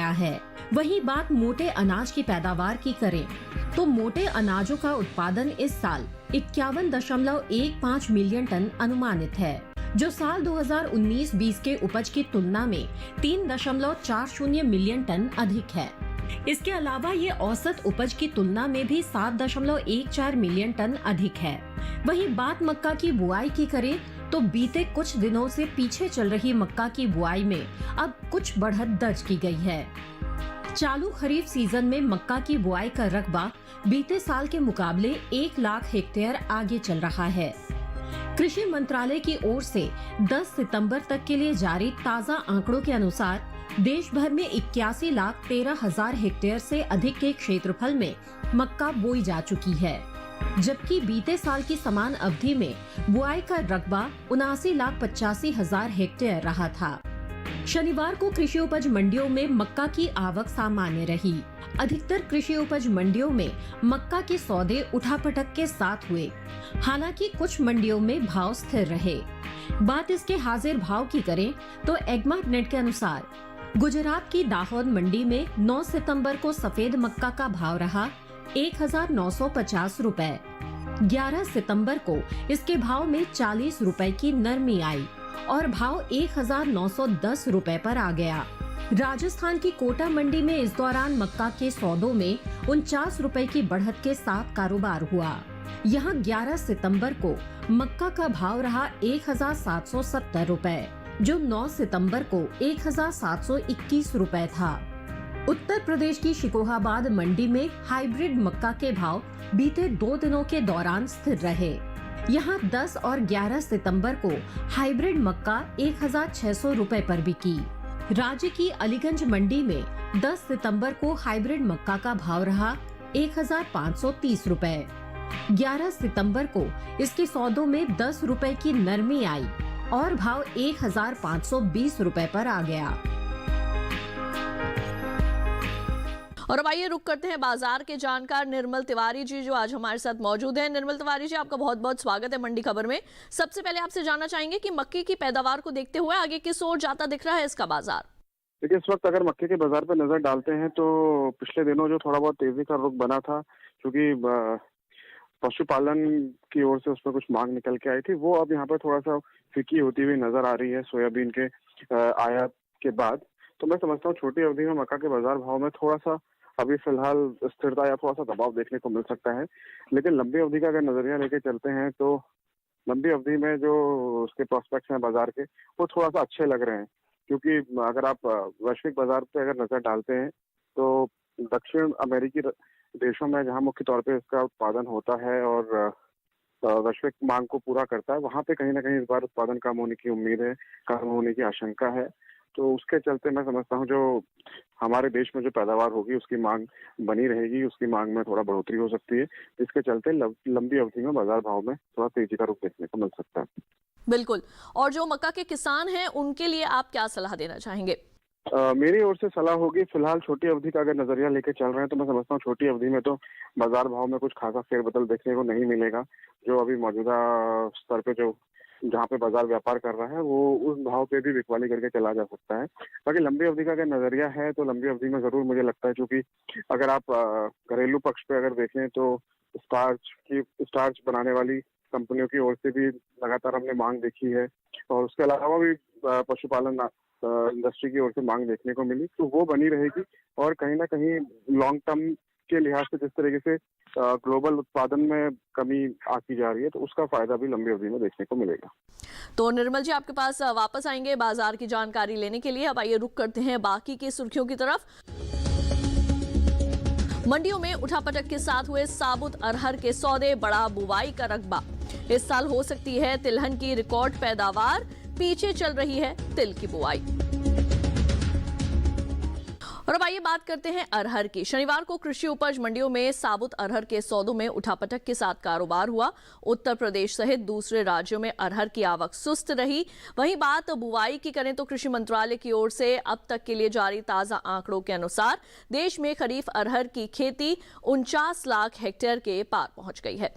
गया है। वहीं बात मोटे अनाज की पैदावार की करें तो मोटे अनाजों का उत्पादन इस साल 51.15 मिलियन टन अनुमानित है, जो साल 2019-20 के उपज की तुलना में 3.40 मिलियन टन अधिक है। इसके अलावा ये औसत उपज की तुलना में भी 7.14 मिलियन टन अधिक है। वहीं बात मक्का की बुआई की करें तो बीते कुछ दिनों से पीछे चल रही मक्का की बुआई में अब कुछ बढ़त दर्ज की गई है। चालू खरीफ सीजन में मक्का की बुआई का रकबा बीते साल के मुकाबले 1 लाख हेक्टेयर आगे चल रहा है। कृषि मंत्रालय की ओर से 10 सितंबर तक के लिए जारी ताज़ा आंकड़ों के अनुसार देश भर में 81,13,000 हेक्टेयर से अधिक के क्षेत्रफल में मक्का बोई जा चुकी है, जबकि बीते साल की समान अवधि में बुआई का रकबा 79,85,000 हेक्टेयर रहा था। शनिवार को कृषि उपज मंडियों में मक्का की आवक सामान्य रही। अधिकतर कृषि उपज मंडियों में मक्का के सौदे उठापटक के साथ हुए, हालांकि कुछ मंडियों में भाव स्थिर रहे। बात इसके हाजिर भाव की करें तो एग्मार्ट नेट के अनुसार गुजरात की दाहोद मंडी में 9 सितंबर को सफेद मक्का का भाव रहा 1,950 रुपए। 11 सितंबर को इसके भाव में 40 रुपए की नरमी आई और भाव 1,910 रुपए पर आ गया। राजस्थान की कोटा मंडी में इस दौरान मक्का के सौदों में 49 रुपए की बढ़त के साथ कारोबार हुआ। यहाँ 11 सितंबर को मक्का का भाव रहा 1,770 रुपए, जो 9 सितंबर को 1,721 रुपए था। उत्तर प्रदेश की शिकोहाबाद मंडी में हाइब्रिड मक्का के भाव बीते 2 दिनों के दौरान स्थिर रहे। यहाँ 10 और 11 सितंबर को हाइब्रिड मक्का 1,600 रुपए पर बिकी। राज्य की अलीगंज मंडी में 10 सितंबर को हाइब्रिड मक्का का भाव रहा 1,530 रुपए। 11 सितंबर को इसके सौदों में 10 रुपए की नरमी आई और भाव 1,520 रुपए पर आ गया। और अब आइए रुक करते हैं बाजार के जानकार निर्मल तिवारी जी, जो आज हमारे साथ मौजूद हैं। निर्मल तिवारी जी, आपका बहुत बहुत स्वागत है मंडी खबर में। सबसे पहले आपसे जानना चाहेंगे कि मक्के की पैदावार को देखते हुए आगे किस ओर जाता दिख रहा है इसका बाजार? देखिए, इस वक्त अगर मक्के के बाजार पर नजर डालते हैं तो पिछले दिनों जो थोड़ा बहुत तेजी का रुख बना था, क्योंकि पशुपालन की ओर से उसमें कुछ मांग निकल के आई थी, वो अब यहाँ पर थोड़ा सा फीकी होती हुई नजर आ रही है सोयाबीन के आयात के बाद। तो मैं समझता हूँ छोटी अवधि में मक्का के बाजार भाव में थोड़ा सा अभी फिलहाल स्थिरता या थोड़ा सा दबाव देखने को मिल सकता है। लेकिन लंबी अवधि का अगर नजरिया लेके चलते हैं तो लंबी अवधि में जो उसके प्रोस्पेक्ट्स हैं बाजार के, वो थोड़ा सा अच्छे लग रहे हैं। क्योंकि अगर आप वैश्विक बाजार पे अगर नजर डालते हैं तो दक्षिण अमेरिकी देशों में जहां मुख्य तौर पे इसका उत्पादन होता है और वैश्विक मांग को पूरा करता है, वहां पे कहीं ना कहीं इस बार उत्पादन कम होने की उम्मीद है, कम होने की आशंका है। तो उसके चलते मैं समझता हूँ जो हमारे देश में जो पैदावार होगी उसकी मांग बनी रहेगी, उसकी मांग में थोड़ा बढ़ोतरी हो सकती है, जिसके चलते लंबी अवधि में बाजार भाव में थोड़ा तेजी का रुख देखने को मिल सकता है। बिल्कुल। और जो मक्का के किसान हैं उनके लिए आप क्या सलाह देना चाहेंगे? मेरी ओर से सलाह होगी, फिलहाल छोटी अवधि का अगर नजरिया लेके चल रहे हैं तो मैं समझता हूँ छोटी अवधि में तो बाजार भाव में कुछ खासा फेरबदल देखने को नहीं मिलेगा। जो अभी मौजूदा स्तर पे जो जहाँ पे बाजार व्यापार कर रहा है वो उस भाव पे भी बिकवाली करके चला जा सकता है। बाकी लंबी अवधि का अगर नजरिया है तो लंबी अवधि में जरूर मुझे लगता है, क्योंकि अगर आप घरेलू पक्ष पे अगर देखें तो स्टार्च बनाने वाली कंपनियों की ओर से भी लगातार हमने मांग देखी है और उसके अलावा भी पशुपालन इंडस्ट्री की ओर से मांग देखने को मिली, तो वो बनी रहेगी। और कहीं ना कहीं लॉन्ग टर्म के लिहाज से जिस तरीके से ग्लोबल उत्पादन में कमी आती जा रही है, तो उसका फायदा भी लंबी अवधि में देखने को मिलेगा। तो निर्मल जी, आपके पास वापस आएंगे बाजार की जानकारी लेने के लिए। अब आइए रुक करते हैं बाकी की सुर्खियों की तरफ। मंडियों में उठापटक के साथ हुए साबुत अरहर के सौदे, बड़ा बुवाई का रकबा। इस साल हो सकती है तिलहन की रिकॉर्ड पैदावार, पीछे चल रही है तिल की बुआई। और अब आइए बात करते हैं अरहर की। शनिवार को कृषि उपज मंडियों में साबुत अरहर के सौदों में उठापटक के साथ कारोबार हुआ। उत्तर प्रदेश सहित दूसरे राज्यों में अरहर की आवक सुस्त रही। वहीं बात बुआई की करें तो कृषि मंत्रालय की ओर से अब तक के लिए जारी ताजा आंकड़ों के अनुसार देश में खरीफ अरहर की खेती 49 लाख हेक्टेयर के पार पहुंच गई है।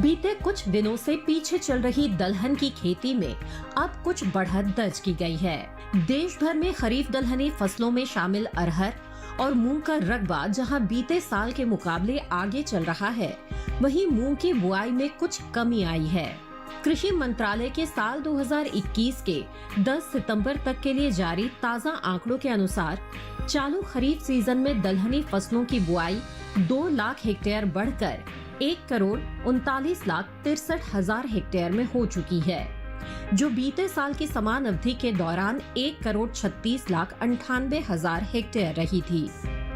बीते कुछ दिनों से पीछे चल रही दलहन की खेती में अब कुछ बढ़त दर्ज की गई है। देश भर में खरीफ दलहनी फसलों में शामिल अरहर और मूंग का रकबा जहां बीते साल के मुकाबले आगे चल रहा है, वहीं मूंग की बुआई में कुछ कमी आई है। कृषि मंत्रालय के साल 2021 के 10 सितंबर तक के लिए जारी ताज़ा आंकड़ों के अनुसार चालू खरीफ सीजन में दलहनी फसलों की बुआई 2 लाख हेक्टेयर बढ़कर 1,39,63,000 हेक्टेयर में हो चुकी है, जो बीते साल की समान अवधि के दौरान 1,36,98,000 हेक्टेयर रही थी।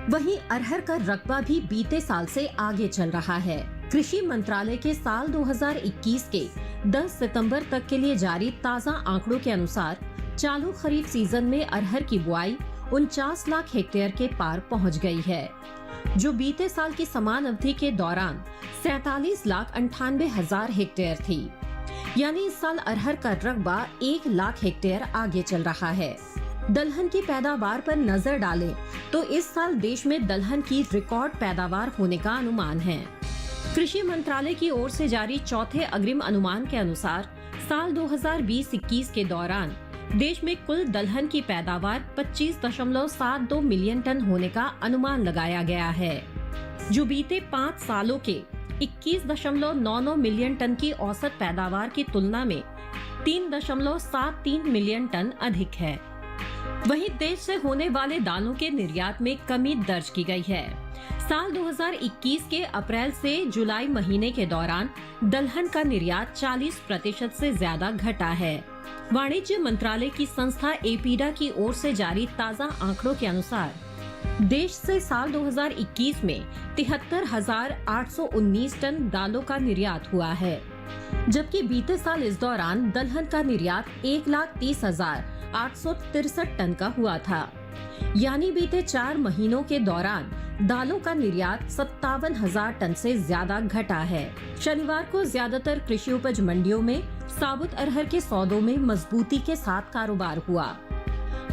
वहीं अरहर का रकबा भी बीते साल से आगे चल रहा है। कृषि मंत्रालय के साल 2021 के 10 सितंबर तक के लिए जारी ताज़ा आंकड़ों के अनुसार चालू खरीफ सीजन में अरहर की बुआई 49 लाख हेक्टेयर के पार पहुंच गई है, जो बीते साल की समान अवधि के दौरान 47,98,000 हेक्टेयर थी। यानी इस साल अरहर का रकबा 1 लाख हेक्टेयर आगे चल रहा है। दलहन की पैदावार पर नजर डालें तो इस साल देश में दलहन की रिकॉर्ड पैदावार होने का अनुमान है। कृषि मंत्रालय की ओर से जारी चौथे अग्रिम अनुमान के अनुसार साल 2020-21 के दौरान देश में कुल दलहन की पैदावार 25.72 मिलियन टन होने का अनुमान लगाया गया है, जो बीते 5 सालों के 21.99 मिलियन टन की औसत पैदावार की तुलना में 3.73 मिलियन टन अधिक है। वहीं देश से होने वाले दालों के निर्यात में कमी दर्ज की गई है। साल 2021 के अप्रैल से जुलाई महीने के दौरान दलहन का निर्यात 40% से ज्यादा घटा है। वाणिज्य मंत्रालय की संस्था एपीडा की ओर से जारी ताज़ा आंकड़ों के अनुसार देश से साल 2021 में 73,819 टन दालों का निर्यात हुआ है, जबकि बीते साल इस दौरान दलहन का निर्यात 1,30,863 टन का हुआ था। यानी बीते 4 महीनों के दौरान दालों का निर्यात 57,000 टन से ज्यादा घटा है। शनिवार को ज्यादातर कृषि उपज मंडियों में साबुत अरहर के सौदों में मजबूती के साथ कारोबार हुआ।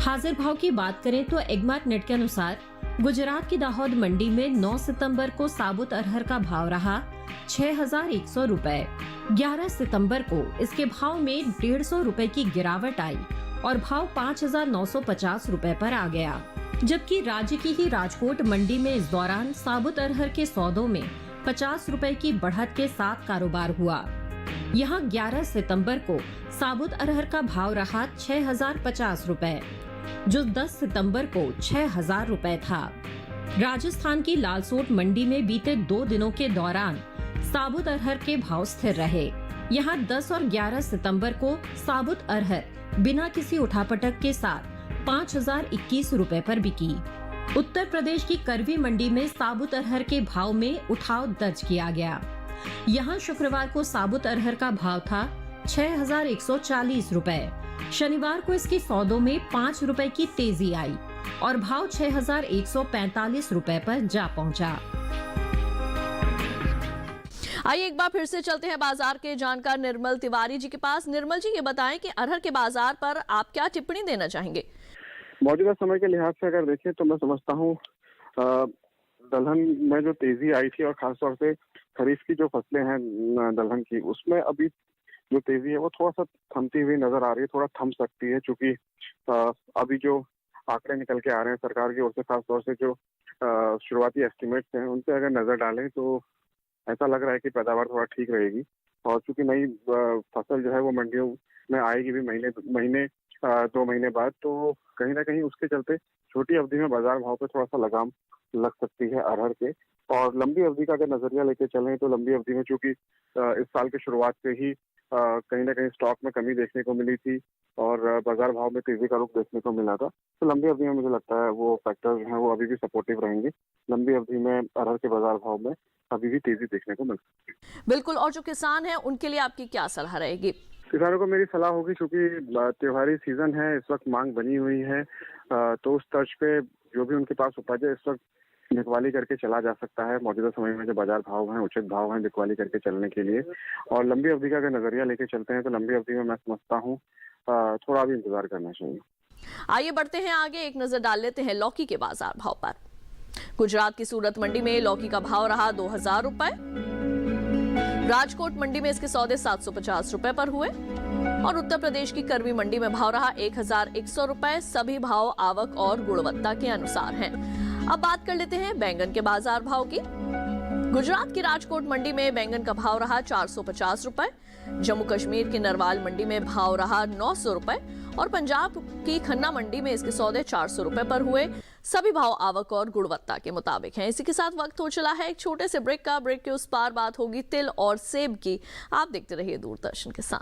हाजिर भाव की बात करें तो एगमार्क नेट के अनुसार गुजरात की दाहोद मंडी में 9 सितंबर को साबुत अरहर का भाव रहा 6,100 रुपए। 11 सितंबर को इसके भाव में 150 रुपए की गिरावट आई और भाव 5,950 रुपए पर आ गया, जबकि राज्य की ही राजकोट मंडी में इस दौरान साबुत अरहर के सौदों में 50 रुपए की बढ़त के साथ कारोबार हुआ। यहाँ 11 सितंबर को साबुत अरहर का भाव रहा 6,050 रुपए, जो 10 सितंबर को 6,000 रुपए था। राजस्थान की लालसोट मंडी में बीते 2 दिनों के दौरान साबुत अरहर के भाव स्थिर रहे। यहाँ 10 और 11 सितंबर को साबुत अरहर बिना किसी उठापटक के साथ 5,021 रुपए पर बिकी। उत्तर प्रदेश की करवी मंडी में साबुत अरहर के भाव में उठाव दर्ज किया गया। यहाँ शुक्रवार को साबुत अरहर का भाव था 6,140 रुपए। शनिवार को इसके सौदों में 5 रुपए की तेजी आई और भाव 6,145 रुपए पर जा पहुंचा। आइए एक बार फिर से चलते हैं बाजार के जानकार निर्मल तिवारी जी के पास। निर्मल जी, ये बताएं कि अरहर के बाजार पर आप क्या टिप्पणी देना चाहेंगे? मौजूदा समय के लिहाज से अगर देखें तो मैं समझता हूँ दलहन में जो तेजी आई थी और खासतौर से खरीफ की जो फसलें हैं दलहन की, उसमें अभी जो तेजी है वो थोड़ा सा थमती हुई नजर आ रही है, थोड़ा थम सकती है, क्योंकि अभी जो आंकड़े निकल के आ रहे हैं सरकार की ओर से, खासतौर से जो शुरुआती एस्टिमेट्स हैं उन पे अगर नजर डालें तो ऐसा लग रहा है कि पैदावार थोड़ा ठीक रहेगी। और चूंकि नई फसल जो है वो मंडियों में आएगी भी महीने 2 महीने बाद, तो कहीं ना कहीं उसके चलते छोटी अवधि में बाजार भाव पे थोड़ा सा लगाम लग सकती है अरहर के। और लंबी अवधि का अगर नजरिया लेके चलें तो लंबी अवधि में चूंकि इस साल की शुरुआत से ही कहीं ना कहीं स्टॉक में कमी देखने को मिली थी और बाजार भाव में तेजी का रुख देखने को मिला था, तो लंबी अवधि में मुझे लगता है वो फैक्टर्स हैं वो अभी भी सपोर्टिव रहेंगे। लंबी अवधि में अरहर के बाजार भाव में अभी भी तेजी देखने को मिल सकती है। बिल्कुल। और जो किसान हैं उनके लिए आपकी क्या सलाह रहेगी? किसानों को मेरी सलाह होगी, क्योंकि त्योहारी सीजन है, इस वक्त मांग बनी हुई है, तो उस तर्ज पे जो भी उनके पास उपज है इस वक्त बिकवाली करके चला जा सकता है। मौजूदा समय में जो बाजार भाव हैं, उचित भाव हैं बिकवाली करके चलने के लिए। और लंबी अवधि का अगर नजरिया लेके चलते हैं तो लंबी अवधि में मैं समझता हूँ थोड़ा भी इंतजार करना चाहिए। आइए बढ़ते हैं आगे, एक नजर डाल लेते हैं लौकी के बाजार भाव पर। गुजरात की सूरत मंडी में लौकी का भाव रहा 2,000 रुपए। राजकोट मंडी में इसके सौदे 750 रुपए पर हुए और उत्तर प्रदेश की करवी मंडी में भाव रहा 1100 रुपए। सभी भाव आवक और गुणवत्ता के अनुसार हैं। अब बात कर लेते हैं बैंगन के बाजार भाव की। गुजरात की राजकोट मंडी में बैंगन का भाव रहा 450 रुपए, जम्मू कश्मीर की नरवाल मंडी में भाव रहा 900 रुपए और पंजाब की खन्ना मंडी में इसके सौदे 400 रुपए पर हुए। सभी भाव आवक और गुणवत्ता के मुताबिक हैं। इसी के साथ वक्त हो चला है एक छोटे से ब्रेक का। ब्रेक के उस पार बात होगी तिल और सेब की। आप देखते रहिए दूरदर्शन के साथ।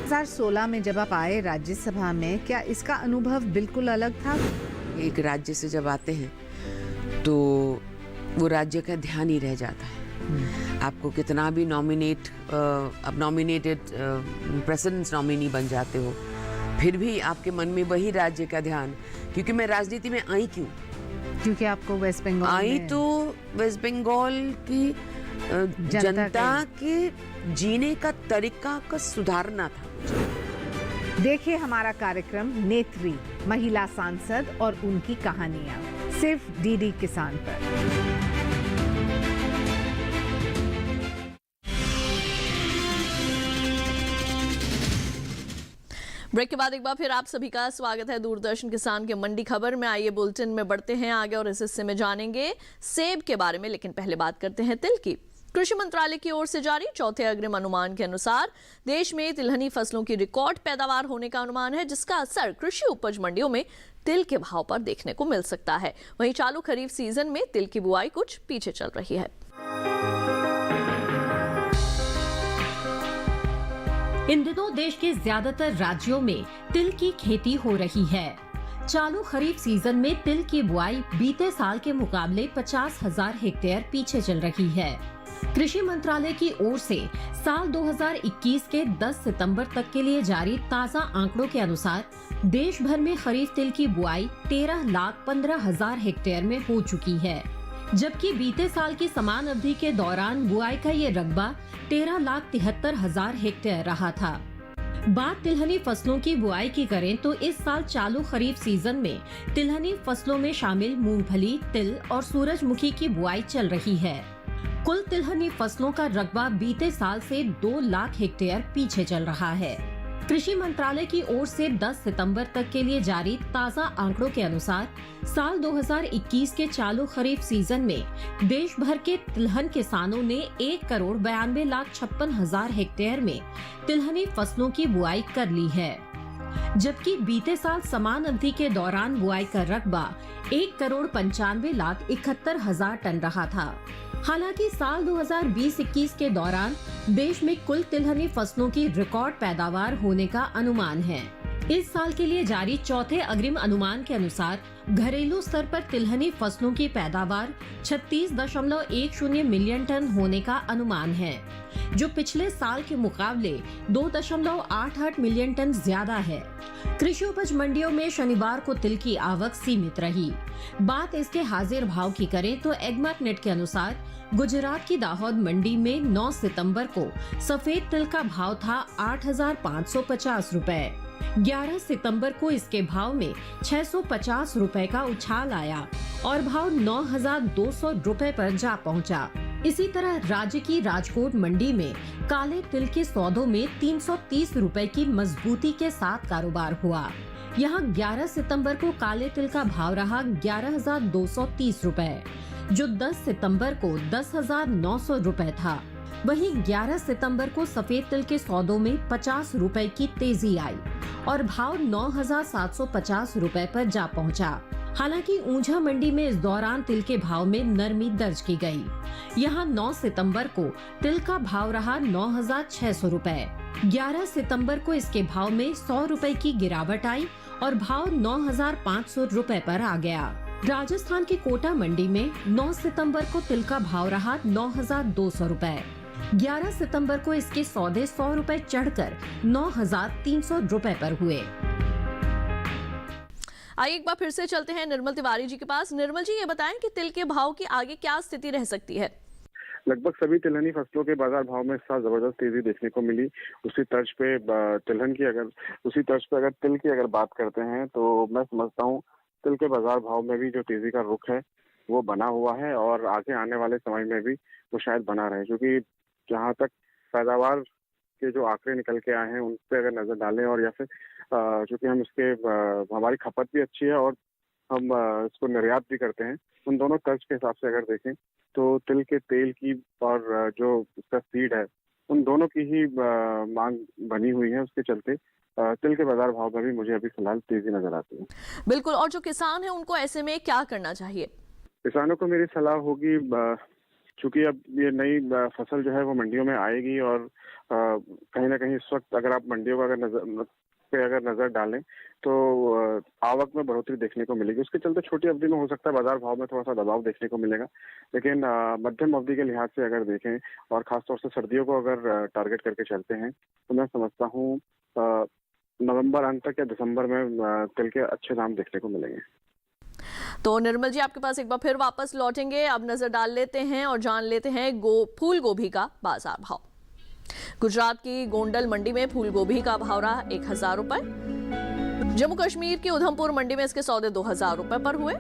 2016 में जब आप आए राज्यसभा में, क्या इसका अनुभव बिल्कुल अलग था? एक राज्य से जब आते हैं तो वो राज्य का ध्यान ही रह जाता है। आपको कितना भी अब नॉमिनेटेड प्रेसिडेंट नॉमिनी बन जाते हो, फिर भी आपके मन में वही राज्य का ध्यान। क्योंकि मैं राजनीति में आई क्यों? क्योंकि आपको वेस्ट बंगाल आई तो वेस्ट बंगाल की जनता के जीने का तरीका का सुधारना था। देखिए हमारा कार्यक्रम नेत्री, महिला सांसद और उनकी कहानियां, सिर्फ डीडी किसान पर। ब्रेक के बाद एक बार फिर आप सभी का स्वागत है दूरदर्शन किसान के मंडी खबर में। आइए बुलेटिन में बढ़ते हैं आगे और इस हिस्से में जानेंगे सेब के बारे में, लेकिन पहले बात करते हैं तिल की। कृषि मंत्रालय की ओर से जारी चौथे अग्रिम अनुमान के अनुसार देश में तिलहनी फसलों की रिकॉर्ड पैदावार होने का अनुमान है, जिसका असर कृषि उपज मंडियों में तिल के भाव पर देखने को मिल सकता है। वहीं चालू खरीफ सीजन में तिल की बुआई कुछ पीछे चल रही है। इन दिनों देश के ज्यादातर राज्यों में तिल की खेती हो रही है। चालू खरीफ सीजन में तिल की बुआई बीते साल के मुकाबले 50,000 हेक्टेयर पीछे चल रही है। कृषि मंत्रालय की ओर से साल 2021 के 10 सितंबर तक के लिए जारी ताज़ा आंकड़ों के अनुसार देश भर में खरीफ तिल की बुआई 13,15,000 हेक्टेयर में हो चुकी है, जबकि बीते साल की समान अवधि के दौरान बुआई का ये रकबा 13,73,000 हेक्टेयर रहा था। बात तिलहनी फसलों की बुआई की करें तो इस साल चालू खरीफ सीजन में तिलहनी फसलों में शामिल मूंगफली, तिल और सूरजमुखी की बुआई चल रही है। कुल तिलहनी फसलों का रकबा बीते साल से 2 लाख हेक्टेयर पीछे चल रहा है। कृषि मंत्रालय की ओर से 10 सितंबर तक के लिए जारी ताज़ा आंकड़ों के अनुसार साल 2021 के चालू खरीफ सीजन में देश भर के तिलहन किसानों ने 1,92,56,000 हेक्टेयर में तिलहनी फसलों की बुआई कर ली है, जबकि बीते साल समान अवधि के दौरान बुआई का रकबा 1,95,71,000 टन रहा था। हालांकि साल 2020-21 के दौरान देश में कुल तिलहनी फसलों की रिकॉर्ड पैदावार होने का अनुमान है। इस साल के लिए जारी चौथे अग्रिम अनुमान के अनुसार घरेलू स्तर पर तिलहनी फसलों की पैदावार 36.10 मिलियन टन होने का अनुमान है, जो पिछले साल के मुकाबले 2.88 मिलियन टन ज्यादा है। कृषि उपज मंडियों में शनिवार को तिल की आवक सीमित रही। बात इसके हाजिर भाव की करें तो एग्मार्कनेट के अनुसार गुजरात की दाहोद मंडी में 9 सितंबर को सफेद तिल का भाव था 8,550 रुपए। 11 सितंबर को इसके भाव में 650 रुपए का उछाल आया और भाव 9,200 रुपए पर जा पहुंचा। इसी तरह राज्य की राजकोट मंडी में काले तिल के सौदों में 330 रुपए की मजबूती के साथ कारोबार हुआ। यहाँ 11 सितंबर को काले तिल का भाव रहा 11,230 रुपए, जो 10 सितंबर को 10,900 रुपए था। वहीं 11 सितंबर को सफेद तिल के सौदों में 50 रुपए की तेजी आई और भाव 9,750 रुपए पर जा पहुंचा। हालांकि ऊंझा मंडी में इस दौरान तिल के भाव में नरमी दर्ज की गई। यहां 9 सितंबर को तिल का भाव रहा 9,600 रुपए। 11 सितंबर को इसके भाव में 100 रुपए की गिरावट आई और भाव 9,500 रुपए पर आ गया। राजस्थान की कोटा मंडी में 9 सितंबर को तिल का भाव रहा 9,200 रुपए। 11 सितंबर को इसके सौदे 100 रुपए चढ़कर 9,300 रुपए पर हुए। आइए एक बार फिर से चलते हैं निर्मल तिवारी जी के पास। निर्मल जी, ये बताएं कि तिल के भाव की आगे क्या स्थिति रह सकती है? लगभग सभी तिलहनी फसलों के बाजार भाव में इस साल जबरदस्त तेजी देखने को मिली। उसी तर्ज पे अगर तिल की बात करते हैं तो मैं समझता हूँ तिल के बाजार भाव में भी जो तेजी का रुख है वो बना हुआ है और आगे आने वाले समय में भी वो शायद बना रहे, क्योंकि जहाँ तक पैदावार के जो आंकड़े निकल के आए हैं उन पे अगर नजर डालें और या फिर चूंकि हम इसके हमारी खपत भी अच्छी है और हम इसको निर्यात भी करते हैं, उन दोनों तर्ज के हिसाब से अगर देखें तो तिल के तेल की और जो उसका सीड है उन दोनों की ही मांग बनी हुई है। उसके चलते तिल के बाजार भाव में भी मुझे अभी फिलहाल तेजी नजर आती है। बिल्कुल, और जो किसान है उनको ऐसे में क्या करना चाहिए? किसानों को मेरी सलाह होगी, चूंकि अब ये नई फसल जो है वो मंडियों में आएगी और कहीं ना कहीं इस वक्त अगर आप मंडियों का अगर नजर डालें तो आवक में बढ़ोतरी देखने को मिलेगी। उसके चलते छोटी अवधि में हो सकता है बाजार भाव में थोड़ा सा दबाव देखने को मिलेगा, लेकिन मध्यम अवधि के लिहाज से अगर देखें और खासतौर से सर्दियों को अगर टारगेट करके चलते हैं तो मैं समझता हूँ नवंबर अंत तक या दिसंबर में तिल के अच्छे दाम देखने को मिलेंगे। तो निर्मल जी, आपके पास एक बार फिर वापस लौटेंगे। अब नजर डाल लेते हैं और जान लेते हैं फूल गोभी का बाजार भाव। गुजरात की गोंडल मंडी में फूल गोभी का भाव रहा 1000 रुपए। जम्मू कश्मीर की उधमपुर मंडी में इसके सौदे 2000 रुपए पर हुए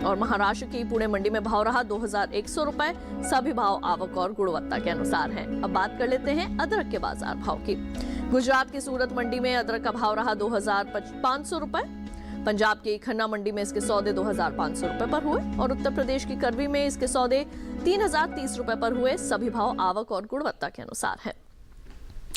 और महाराष्ट्र की पुणे मंडी में भाव रहा 2100 रुपए। सभी भाव आवक और गुणवत्ता के अनुसार हैं। अब बात कर लेते हैं अदरक के बाजार भाव की। गुजरात की सूरत मंडी में अदरक का भाव रहा 2500 रुपए। पंजाब की खन्ना मंडी में इसके सौदे 2500 रुपए पर हुए और उत्तर प्रदेश की करवी में इसके सौदे 3030 रुपए पर हुए। सभी भाव आवक और गुणवत्ता के अनुसार है।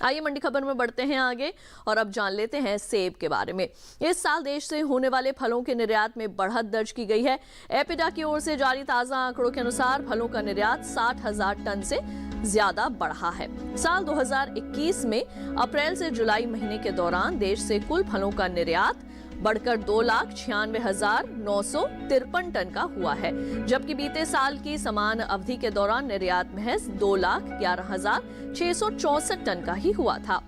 आइए मंडी खबर में बढ़ते हैं आगे और अब जान लेते हैं सेब के बारे में। इस साल देश से होने वाले फलों के निर्यात में बढ़त दर्ज की गई है। एपिडा की ओर से जारी ताजा आंकड़ों के अनुसार फलों का निर्यात 60,000 टन से ज्यादा बढ़ा है। साल 2021 में अप्रैल से जुलाई महीने के दौरान देश से कुल फलों का निर्यात बढ़कर 2,96,953 टन का हुआ है, जबकि बीते साल की समान अवधि के दौरान निर्यात महज 2,11,664 टन का ही हुआ था।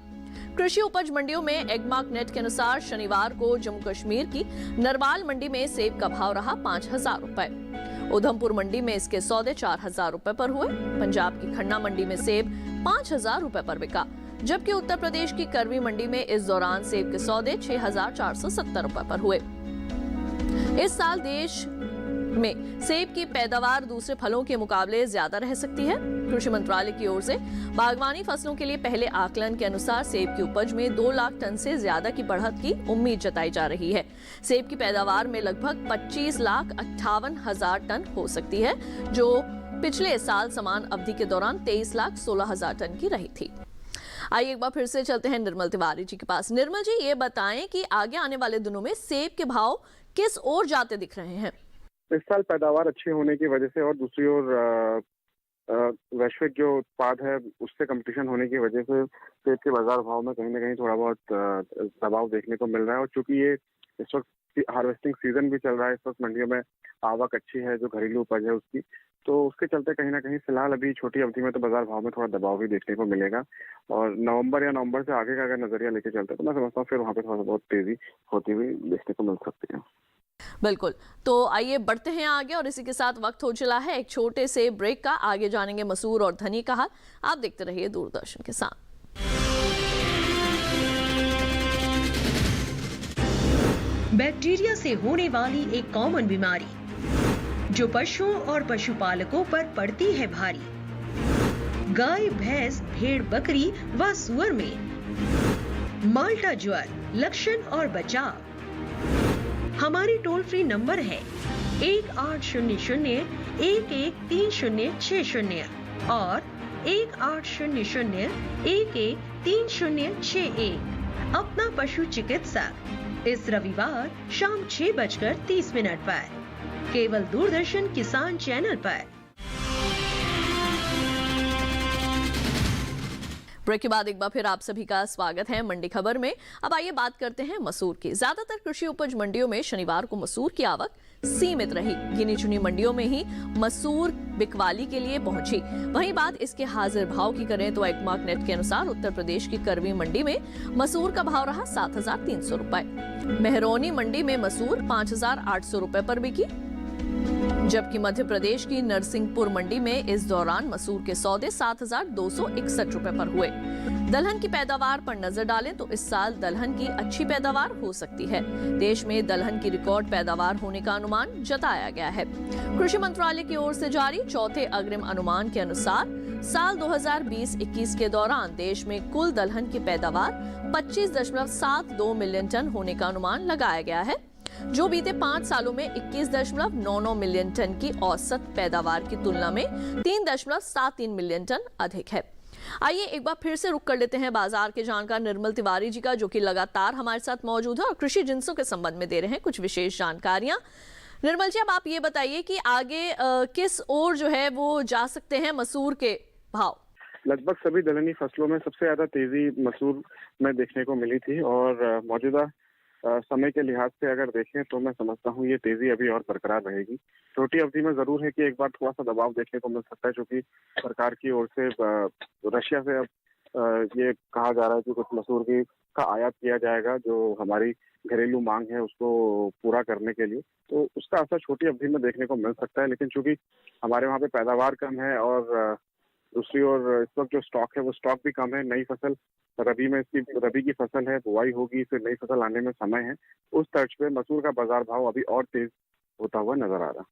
कृषि उपज मंडियों में एग्मार्क नेट के अनुसार शनिवार को जम्मू कश्मीर की नरवाल मंडी में सेब का भाव रहा 5,000 रुपए। उधमपुर मंडी में इसके सौदे 4,000 रुपए पर हुए। पंजाब की खन्ना मंडी में सेब 5,000 रुपए पर बिका, जबकि उत्तर प्रदेश की करवी मंडी में इस दौरान सेब के सौदे 6,470 रुपए पर हुए। इस साल देश में सेब की पैदावार दूसरे फलों के मुकाबले ज्यादा रह सकती है। कृषि मंत्रालय की ओर से बागवानी फसलों के लिए पहले आकलन के अनुसार सेब की उपज में 2 लाख टन से ज्यादा की बढ़त की उम्मीद जताई जा रही है। सेब की पैदावार में लगभग 25,58,000 टन हो सकती है, जो पिछले साल समान अवधि के दौरान 23,16,000 टन की रही थी। आइए एक बार फिर से चलते हैं निर्मल तिवारी जी के पास। निर्मल जी, ये बताएं कि आगे आने वाले दिनों में सेब के भाव किस ओर जाते दिख रहे हैं? इस साल पैदावार अच्छी होने की वजह से और दूसरी ओर वैश्विक जो उत्पाद है उससे कंपटीशन होने की वजह से सेब के बाजार भाव में कहीं ना कहीं थोड़ा बहुत दबाव देखने को मिल रहा है। और चूंकि ये इस वक्त हार्वेस्टिंग सीजन भी चल रहा है, इस वक्त मंडियों में आवक अच्छी है जो घरेलू उपज है उसकी, तो उसके चलते कहीं ना कहीं फिलहाल अभी छोटी अवधि में तो बाजार भाव में थोड़ा दबाव भी देखने को मिलेगा। और नवंबर से आगे का अगर नजरिया लेके चलते हैं तो मैं समझता हूँ फिर वहाँ पे थोड़ा बहुत तेजी होती हुई देखने को मिल सकती है। बिल्कुल, तो आइए बढ़ते हैं आगे और इसी के साथ वक्त हो चला है एक छोटे से ब्रेक का। आगे जानेंगे मसूर और धनी का हाल। आप देखते रहिए दूरदर्शन के साथ। बैक्टीरिया से होने वाली एक कॉमन बीमारी जो पशुओं और पशुपालकों पर पड़ती है भारी। गाय, भैंस, भेड़, बकरी व सुअर में माल्टा ज्वर, लक्षण और बचाव। हमारी टोल फ्री नंबर है 1800-113060 और 1800-113061। अपना पशु चिकित्सक इस रविवार शाम 6:30 पर केवल दूरदर्शन किसान चैनल पर। ब्रेक के बाद एक बार फिर आप सभी का स्वागत है मंडी खबर में। अब आइए बात करते हैं मसूर की। ज्यादातर कृषि उपज मंडियों में शनिवार को मसूर की आवक सीमित रही। गिनी चुनी मंडियों में ही मसूर बिकवाली के लिए पहुंची। वहीं बात इसके हाजिर भाव की करें तो एग्मार्क नेट के अनुसार उत्तर प्रदेश की करवी मंडी में मसूर का भाव रहा 7,300 रुपए। मेहरौनी मंडी में मसूर 5,800 रुपए पर बिकी। जबकि मध्य प्रदेश की नरसिंहपुर मंडी में इस दौरान मसूर के सौदे 7,261 रुपए पर हुए। दलहन की पैदावार पर नजर डालें तो इस साल दलहन की अच्छी पैदावार हो सकती है। देश में दलहन की रिकॉर्ड पैदावार होने का अनुमान जताया गया है। कृषि मंत्रालय की ओर से जारी चौथे अग्रिम अनुमान के अनुसार साल 2020-21 के दौरान देश में कुल दलहन की पैदावार 25.72 मिलियन टन होने का अनुमान लगाया गया है, जो बीते 5 सालों में 21.99 मिलियन टन की औसत पैदावार की तुलना में 3.73 मिलियन टन अधिक है। आइए एक बार फिर से रुक कर लेते हैं बाजार के जानकार निर्मल तिवारी जी का, जो कि लगातार हमारे साथ मौजूद है और कृषि जिंसों के संबंध में दे रहे हैं कुछ विशेष जानकारियां। निर्मल जी, अब आप ये बताइए कि आगे किस ओर जो है वो जा सकते हैं मसूर के भाव? लगभग सभी दलहनी फसलों में सबसे ज्यादा तेजी मसूर में देखने को मिली थी और मौजूदा समय के लिहाज से अगर देखें तो मैं समझता हूँ ये तेजी अभी और बरकरार रहेगी। छोटी अवधि में जरूर है कि एक बार थोड़ा सा दबाव देखने को मिल सकता है, क्योंकि सरकार की ओर से रशिया से अब ये कहा जा रहा है कि कुछ मसूर का आयात किया जाएगा, जो हमारी घरेलू मांग है उसको पूरा करने के लिए। तो उसका असर छोटी अवधि में देखने को मिल सकता है, लेकिन चूंकि हमारे वहाँ पे पैदावार कम है और दूसरी ओर इस वक्त जो स्टॉक है वो स्टॉक भी कम है। नई फसल रबी की फसल है, बुआई होगी, फिर नई फसल आने में समय है। उस तर्ज पे मसूर का बाजार भाव अभी और तेज होता हुआ नजर आ रहा।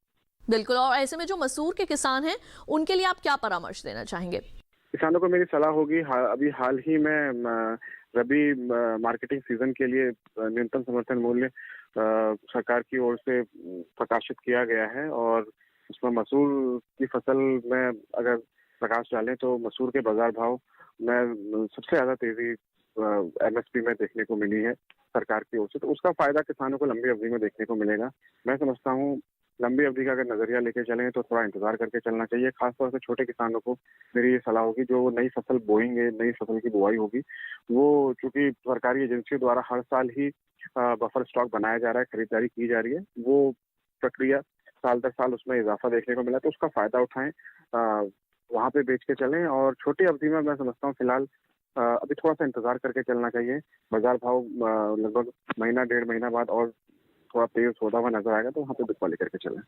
बिल्कुल, और ऐसे में जो मसूर के किसान हैं उनके लिए आप क्या परामर्श देना चाहेंगे? किसानों को मेरी सलाह होगी, अभी हाल ही में रबी मार्केटिंग सीजन के लिए न्यूनतम समर्थन मूल्य सरकार की ओर से प्रकाशित किया गया है और उसमें मसूर की फसल में अगर प्रकाश डालें तो मसूर के बाजार भाव में सबसे ज्यादा तेजी एमएसपी में देखने को मिली है सरकार की ओर से। तो उसका फायदा किसानों को लंबी अवधि में देखने को मिलेगा। मैं समझता हूँ लंबी अवधि का अगर नजरिया लेके चलें तो थोड़ा इंतजार करके चलना चाहिए। खासतौर से छोटे किसानों को मेरी ये सलाह होगी, जो नई फसल बोएंगे, नई फसल की बुआई होगी, वो चूंकि सरकारी एजेंसियों द्वारा हर साल ही बफर स्टॉक बनाया जा रहा है, खरीदारी की जा रही है, वो प्रक्रिया साल दर साल उसमें इजाफा देखने को मिला, तो उसका फायदा उठाएं, वहां पे बेच के चलें। और छोटी अवधि में मैं समझता हूँ फिलहाल अभी थोड़ा सा इंतजार करके चलना चाहिए। बाजार भाव लगभग महीना 1.5 महीना बाद और थोड़ा तेज होता हुआ नजर आएगा, तो वहाँ पे बिकवा लेकर के चलें।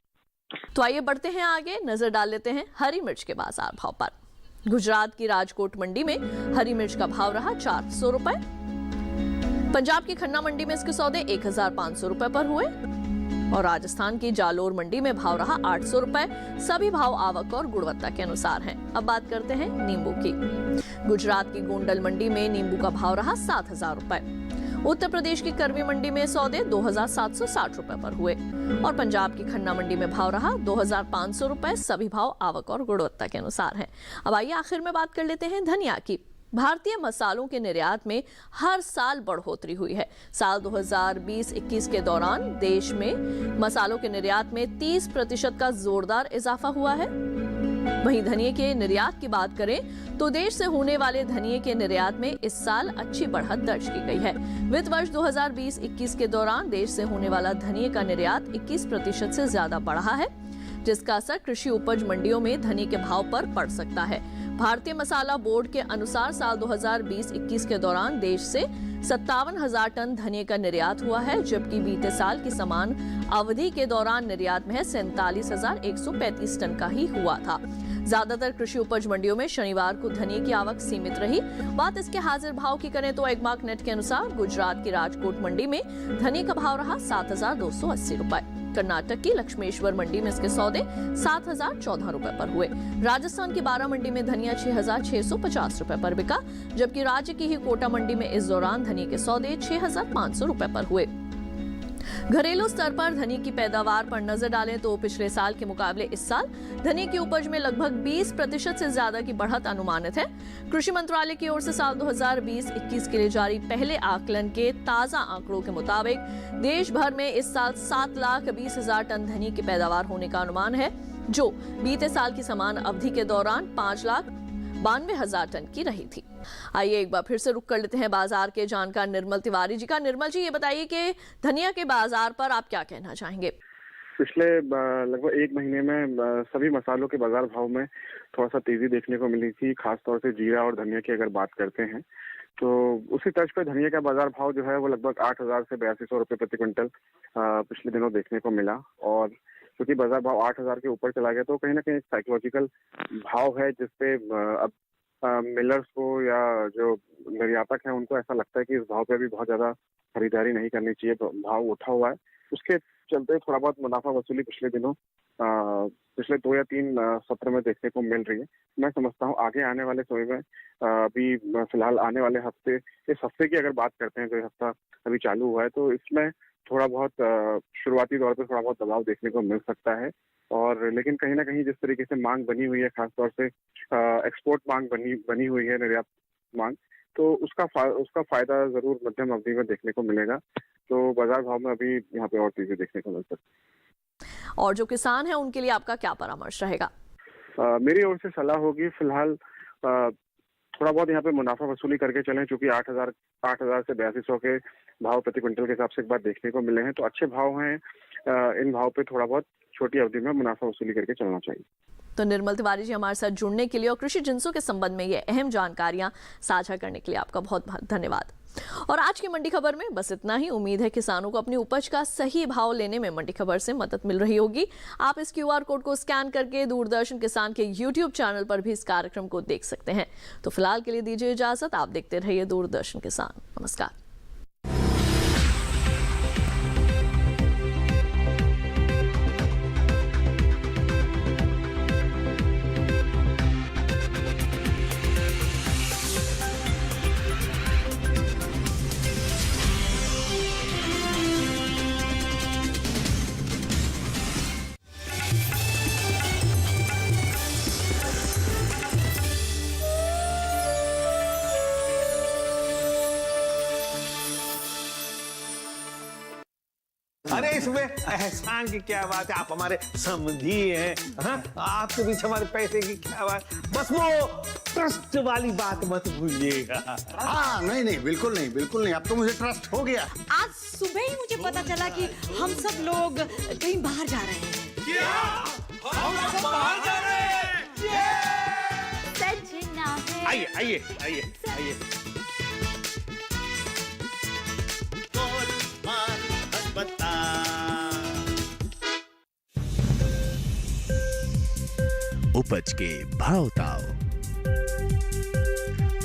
तो आइए बढ़ते हैं आगे, नजर डाल लेते हैं हरी मिर्च के बाजार भाव पर। गुजरात की राजकोट मंडी में हरी मिर्च का भाव रहा 400 रुपए। पंजाब की खन्ना मंडी में इसके सौदे 1,500 रुपए पर हुए और राजस्थान की जालोर मंडी में भाव रहा 800 रुपए। सभी भाव आवक और गुणवत्ता के अनुसार हैं। अब बात करते हैं नींबू की। गुजरात की गोंडल मंडी में नींबू का भाव रहा 7,000 रुपए। उत्तर प्रदेश की करवी मंडी में सौदे 2,760 रुपए पर हुए और पंजाब की खन्ना मंडी में भाव रहा 2,500 रुपए। सभी भाव आवक और गुणवत्ता के अनुसार हैं। अब आइए आखिर में बात कर लेते हैं धनिया की। भारतीय मसालों के निर्यात में हर साल बढ़ोतरी हुई है। साल 2020-21 के दौरान देश में मसालों के निर्यात में 30% का जोरदार इजाफा हुआ है। वहीं धनिये के निर्यात की बात करें तो देश से होने वाले धनिये के निर्यात में इस साल अच्छी बढ़त दर्ज की गई है। वित्त वर्ष 2020-21 के दौरान देश से होने वाला धनिये का निर्यात 21% से ज्यादा बढ़ा है, जिसका असर कृषि उपज मंडियों में धनिये के भाव पर पड़ सकता है। भारतीय मसाला बोर्ड के अनुसार साल 2020-21 के दौरान देश से 57,000 टन धनिये का निर्यात हुआ है, जबकि बीते साल की समान अवधि के दौरान निर्यात में 47,135 टन का ही हुआ था। ज्यादातर कृषि उपज मंडियों में शनिवार को धनिये की आवक सीमित रही। बात इसके हाजिर भाव की करें तो एगमार्क नेट के अनुसार गुजरात की राजकोट मंडी में धनिये का भाव रहा 7,280 रुपए। कर्नाटक की लक्ष्मेश्वर मंडी में इसके सौदे 7,014 रुपए पर हुए। राजस्थान की बारा मंडी में धनिया 6,650 रुपए पर बिका, जबकि राज्य की ही कोटा मंडी में इस दौरान धनिये के सौदे 6,500 रुपए पर हुए। घरेलू स्तर पर धनिये की पैदावार पर नजर डालें तो पिछले साल के मुकाबले इस साल धनिये की उपज में लगभग 20% से ज्यादा की बढ़त अनुमानित है। कृषि मंत्रालय की ओर से साल 2020-21 के लिए जारी पहले आकलन के ताजा आंकड़ों के मुताबिक देश भर में इस साल 7,20,000 टन धनिये की पैदावार होने का अनुमान है, जो बीते साल की समान अवधि के दौरान 5,92,000 टन की रही थी। आइए एक बार फिर से रुक कर लेते हैं बाजार के जानकार निर्मल तिवारी जी का। निर्मल जी, ये बताइए कि धनिया के बाजार पर आप क्या कहना चाहेंगे? पिछले लगभग 1 महीने में सभी मसालों के बाजार भाव में थोड़ा सा तेजी देखने को मिली थी। खासतौर से जीरा और धनिया की अगर बात करते हैं तो उसी तर्ज पर धनिया का बाजार भाव जो है वो लगभग 8,000 से 8,200 रुपये प्रति क्विंटल पिछले दिनों देखने को मिला। और क्योंकि बाजार भाव 8,000 के ऊपर चला गया तो कहीं ना कहीं एक साइकोलॉजिकल भाव है जिसपे अब मिलर्स को या जो निर्यातक हैं उनको ऐसा लगता है कि इस भाव पे भी बहुत ज्यादा खरीदारी नहीं करनी चाहिए, भाव उठा हुआ है। उसके चलते थोड़ा बहुत मुनाफा वसूली पिछले दिनों पिछले 2 या 3 सत्र में देखने को मिल रही है। मैं समझता हूँ आगे आने वाले समय में अभी फिलहाल आने वाले हफ्ते, इस हफ्ते की अगर बात करते हैं, जो हफ्ता अभी चालू हुआ है, तो इसमें थोड़ा बहुत शुरुआती दौर पर थोड़ा बहुत दबाव देखने को मिल सकता है। और लेकिन कहीं ना कहीं जिस तरीके से मांग बनी हुई है, खासतौर से एक्सपोर्ट मांग बनी हुई है, निर्यात मांग, तो उसका फायदा जरूर मध्यम अवधि में देखने को मिलेगा। तो बाजार भाव में अभी यहाँ पे और चीजें देखने को मिल सकती है। और जो किसान है उनके लिए आपका क्या परामर्श रहेगा? मेरी ओर से सलाह होगी फिलहाल थोड़ा बहुत यहाँ पे मुनाफा वसूली करके चलें, क्योंकि 8,000 से 8200 के भाव प्रति क्विंटल के हिसाब से एक बार देखने को मिले हैं, तो अच्छे भाव हैं। इन भाव पे थोड़ा बहुत छोटी अवधि में मुनाफा वसूली करके चलना चाहिए। तो निर्मल तिवारी जी, हमारे साथ जुड़ने के लिए और कृषि जिंसों के संबंध में ये अहम जानकारियां साझा करने के लिए आपका बहुत बहुत धन्यवाद। और आज की मंडी खबर में बस इतना ही। उम्मीद है किसानों को अपनी उपज का सही भाव लेने में मंडी खबर से मदद मिल रही होगी। आप इस QR कोड को स्कैन करके दूरदर्शन किसान के YouTube चैनल पर भी इस कार्यक्रम को देख सकते हैं। तो फिलहाल के लिए दीजिए इजाजत। आप देखते रहिए दूरदर्शन किसान। नमस्कार। अरे इसमें एहसान की क्या बात है, आप हमारे समझी हैं। हाँ? आपके बीच हमारे पैसे की क्या बात, बस वो ट्रस्ट वाली बात मत भूलिएगा। हाँ नहीं, बिल्कुल नहीं, अब तो मुझे ट्रस्ट हो गया। आज सुबह ही मुझे पता चला कि हम सब लोग कहीं बाहर जा रहे हैं। क्या? हम सब बाहर जा रहे हैं? सजना है। आइए। उपज के भाव ताव,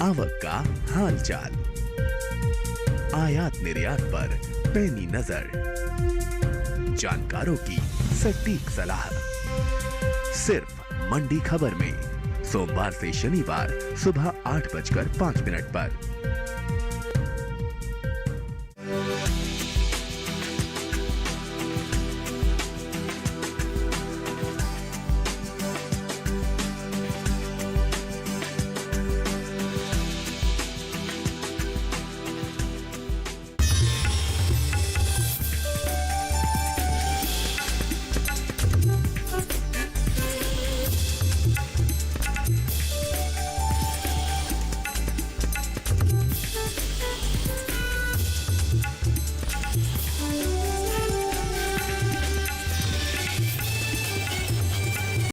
आवक का हाल चाल, आयात निर्यात पर पैनी नजर, जानकारों की सटीक सलाह, सिर्फ मंडी खबर में, सोमवार से शनिवार सुबह 8:05 पर।